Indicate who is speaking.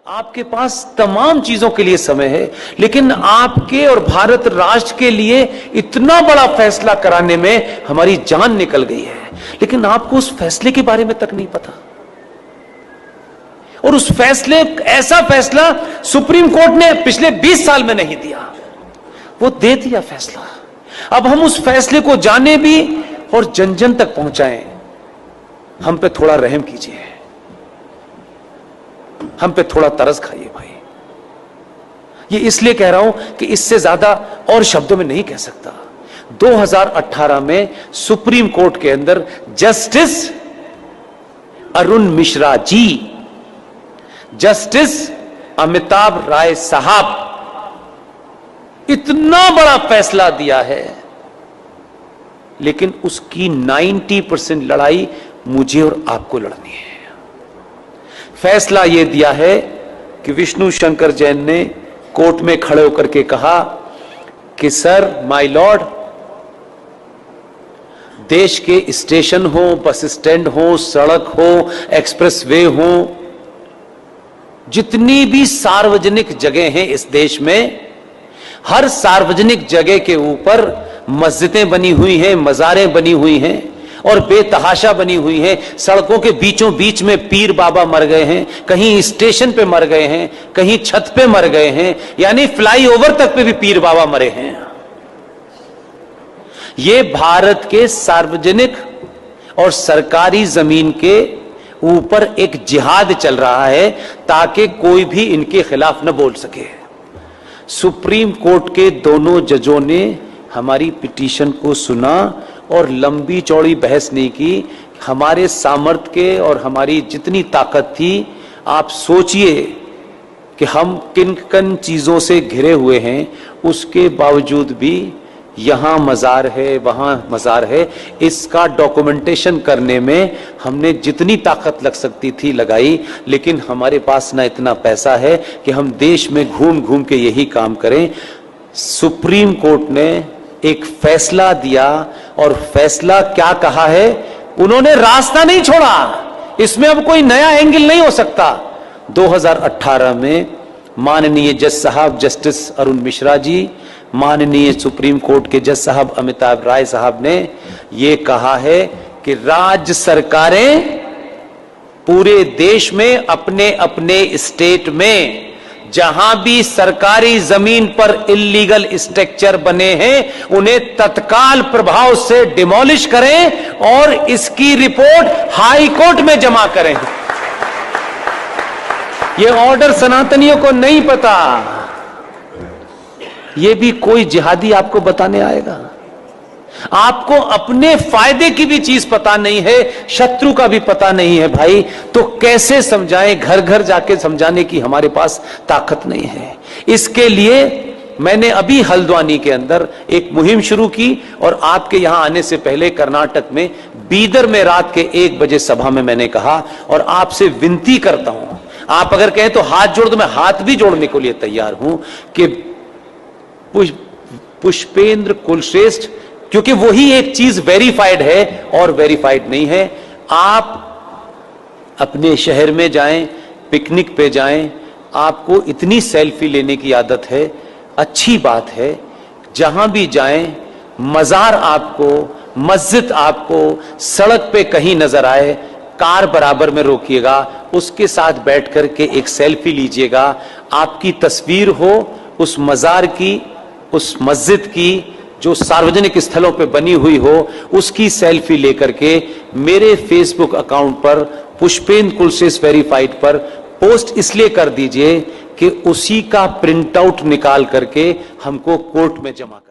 Speaker 1: आपके पास तमाम चीजों के लिए समय है, लेकिन आपके और भारत राष्ट्र के लिए इतना बड़ा फैसला कराने में हमारी जान निकल गई है, लेकिन आपको उस फैसले के बारे में तक नहीं पता। और उस फैसले, ऐसा फैसला सुप्रीम कोर्ट ने पिछले 20 साल में नहीं दिया, वो दे दिया फैसला। अब हम उस फैसले को जाने भी और जन जन तक पहुंचाएं। हम पे थोड़ा रहम कीजिए, हम पे थोड़ा तरस खाइए भाई। ये इसलिए कह रहा हूं कि इससे ज्यादा और शब्दों में नहीं कह सकता। 2018 में सुप्रीम कोर्ट के अंदर जस्टिस अरुण मिश्रा जी, जस्टिस अमिताभ राय साहब इतना बड़ा फैसला दिया है, लेकिन उसकी 90% लड़ाई मुझे और आपको लड़नी है। फैसला यह दिया है कि विष्णु शंकर जैन ने कोर्ट में खड़े होकर के कहा कि सर, माय लॉर्ड, देश के स्टेशन हो, बस स्टैंड हो, सड़क हो, एक्सप्रेसवे हो, जितनी भी सार्वजनिक जगह हैं इस देश में, हर सार्वजनिक जगह के ऊपर मस्जिदें बनी हुई हैं, मज़ारें बनी हुई हैं और बेतहाशा बनी हुई हैं। सड़कों के बीचों बीच में पीर बाबा मर गए हैं, कहीं स्टेशन पे मर गए हैं, कहीं छत पे मर गए हैं, यानी फ्लाईओवर तक पे भी पीर बाबा मरे हैं। ये भारत के सार्वजनिक और सरकारी जमीन के ऊपर एक जिहाद चल रहा है ताकि कोई भी इनके खिलाफ न बोल सके। सुप्रीम कोर्ट के दोनों जजों ने हमारी पिटीशन को सुना और लंबी चौड़ी बहस नहीं की। हमारे सामर्थ्य के और हमारी जितनी ताकत थी, आप सोचिए कि हम किन किन चीजों से घिरे हुए हैं, उसके बावजूद भी यहां मजार है, वहां मजार है, इसका डॉक्यूमेंटेशन करने में हमने जितनी ताकत लग सकती थी लगाई, लेकिन हमारे पास ना इतना पैसा है कि हम देश में घूम घूम के यही काम करें। सुप्रीम कोर्ट ने एक फैसला दिया और फैसला क्या कहा है, उन्होंने रास्ता नहीं छोड़ा। इसमें अब कोई नया एंगल नहीं हो सकता। 2018 में माननीय जज साहब जस्टिस अरुण मिश्रा जी, माननीय सुप्रीम कोर्ट के जज साहब अमिताभ राय साहब ने यह कहा है कि राज्य सरकारें पूरे देश में अपने अपने स्टेट में जहां भी सरकारी जमीन पर इल्लीगल स्ट्रक्चर बने हैं, उन्हें तत्काल प्रभाव से डिमोलिश करें और इसकी रिपोर्ट हाई कोर्ट में जमा करें। यह ऑर्डर सनातनियों को नहीं पता, यह भी कोई जिहादी आपको बताने आएगा। आपको अपने फायदे की भी चीज पता नहीं है, शत्रु का भी पता नहीं है भाई, तो कैसे समझाएं? घर घर जाके समझाने की हमारे पास ताकत नहीं है। इसके लिए मैंने अभी हल्द्वानी के अंदर एक मुहिम शुरू की और आपके यहां आने से पहले कर्नाटक में बीदर में रात के 1 बजे सभा में मैंने कहा, और आपसे विनती करता हूं, आप अगर कहें तो हाथ जोड़ दो, मैं हाथ भी जोड़ने के लिए तैयार हूं कि पुष्पेंद्र कुलश्रेष्ठ, क्योंकि वही एक चीज वेरीफाइड है और वेरीफाइड नहीं है। आप अपने शहर में जाएं, पिकनिक पे जाएं, आपको इतनी सेल्फी लेने की आदत है, अच्छी बात है। जहां भी जाएं, मजार आपको, मस्जिद आपको सड़क पे कहीं नजर आए, कार बराबर में रोकिएगा, उसके साथ बैठ करके एक सेल्फी लीजिएगा। आपकी तस्वीर हो उस मजार की, उस मस्जिद की जो सार्वजनिक स्थलों पे बनी हुई हो, उसकी सेल्फी लेकर के मेरे फेसबुक अकाउंट पर पुष्पेंद्र कुलश्रेष्ठ वेरीफाइड पर पोस्ट इसलिए कर दीजिए कि उसी का प्रिंट आउट निकाल करके हमको कोर्ट में जमा कर